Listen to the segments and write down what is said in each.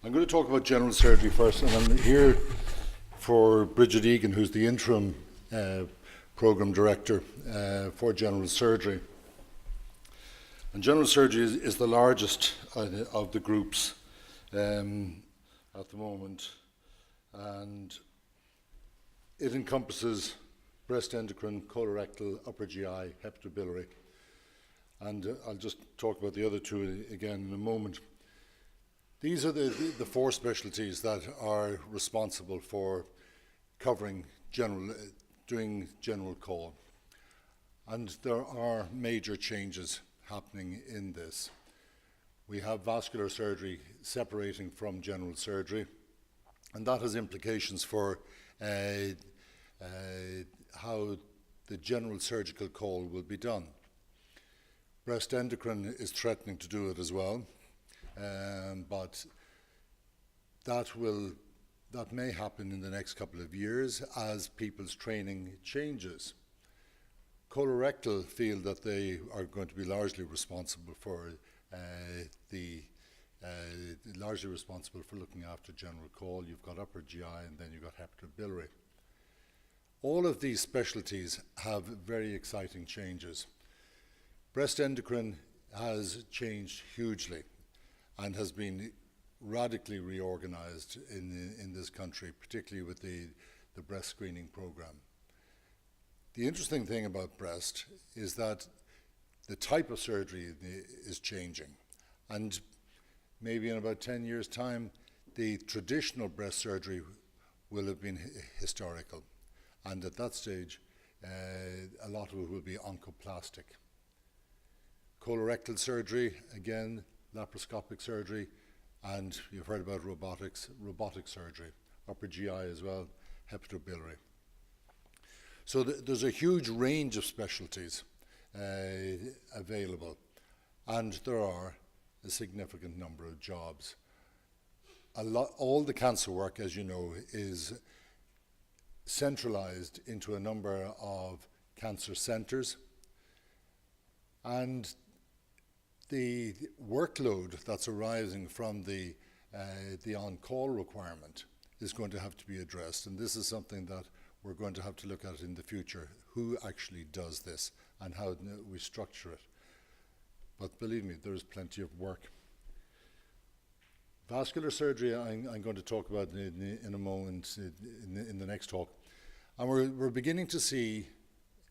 I'm going to talk about general surgery first, and I'm here for Bridget Egan, who's the interim program director for general surgery. And general surgery is the largest of the groups at the moment, and it encompasses breast endocrine, colorectal, upper GI, hepatobiliary. And I'll just talk about the other two again in a moment. These are the four specialties that are responsible for covering doing general call. And there are major changes happening in this. We have vascular surgery separating from general surgery, and that has implications for how the general surgical call will be done. Breast endocrine is threatening to do it as well, but that may happen in the next couple of years as people's training changes. Colorectal feel that they are going to be largely responsible for looking after general call. You've got upper GI, and then you've got hepatobiliary. All of these specialties have very exciting changes. Breast endocrine has changed hugely and has been radically reorganized in this country, particularly with the breast screening program. The interesting thing about breast is that the type of surgery is changing, and maybe in about 10 years' time, the traditional breast surgery will have been historical, and at that stage, a lot of it will be oncoplastic. Colorectal surgery, again, laparoscopic surgery, and you've heard about robotic surgery, upper GI as well, hepatobiliary. So there's a huge range of specialties available, and there are a significant number of jobs. All the cancer work, as you know, is centralized into a number of cancer centers, and the workload that's arising from the on-call requirement is going to have to be addressed, and this is something that we're going to have to look at in the future, who actually does this and how we structure it. But believe me, there's plenty of work. Vascular surgery I'm going to talk about in a moment in the next talk. And we're beginning to see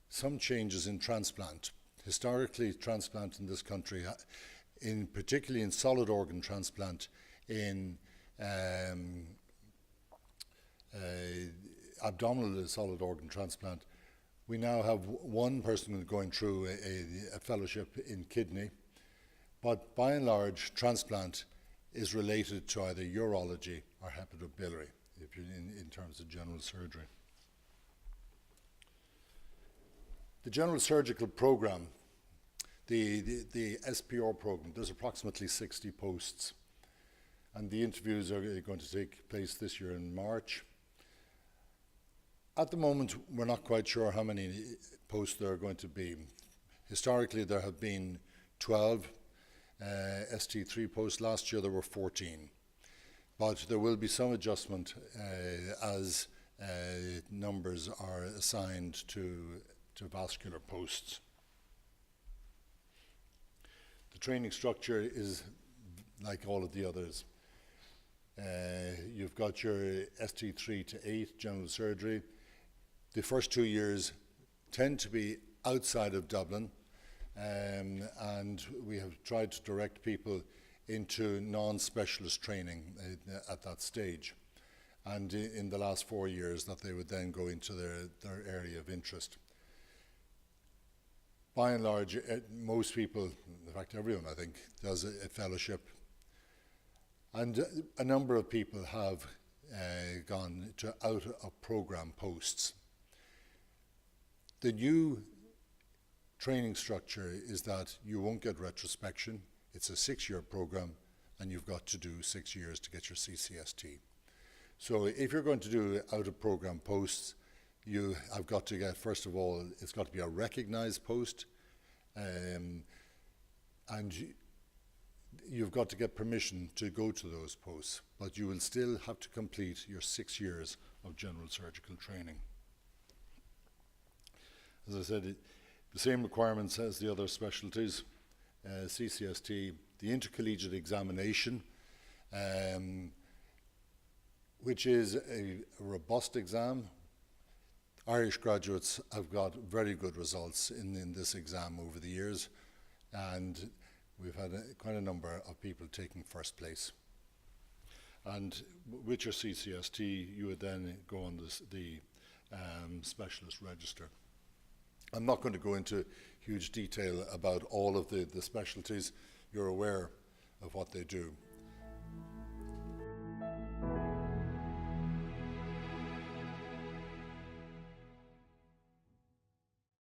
some changes in transplant. Historically, transplant in this country, particularly in solid organ transplant, in abdominal solid organ transplant, we now have one person going through a fellowship in kidney, but by and large, transplant is related to either urology or hepatobiliary, if you're in terms of general surgery. The general surgical program, the SPO program, there's approximately 60 posts, and the interviews are going to take place this year in March. At the moment, we're not quite sure how many posts there are going to be. Historically, there have been 12 ST3 posts. Last year, there were 14. But there will be some adjustment as numbers are assigned to vascular posts. The training structure is like all of the others. You've got your ST3 to 8 general surgery. The first 2 years tend to be outside of Dublin, and we have tried to direct people into non-specialist training at that stage. And in the last 4 years that they would then go into their area of interest. By and large, most people, in fact everyone I think, does a fellowship. And a number of people have gone to out of program posts. The new training structure is that you won't get retrospection. It's a 6-year program, and you've got to do 6 years to get your CCST. So if you're going to do out of program posts, you have got to get, first of all, it's got to be a recognized post, and you've got to get permission to go to those posts, but you will still have to complete your 6 years of general surgical training. As I said, the same requirements as the other specialties, CCST, the intercollegiate examination, which is a robust exam. Irish graduates have got very good results in this exam over the years, and we've had quite a number of people taking first place. And with your CCST, you would then go on the specialist register. I'm not going to go into huge detail about all of the specialties. You're aware of what they do.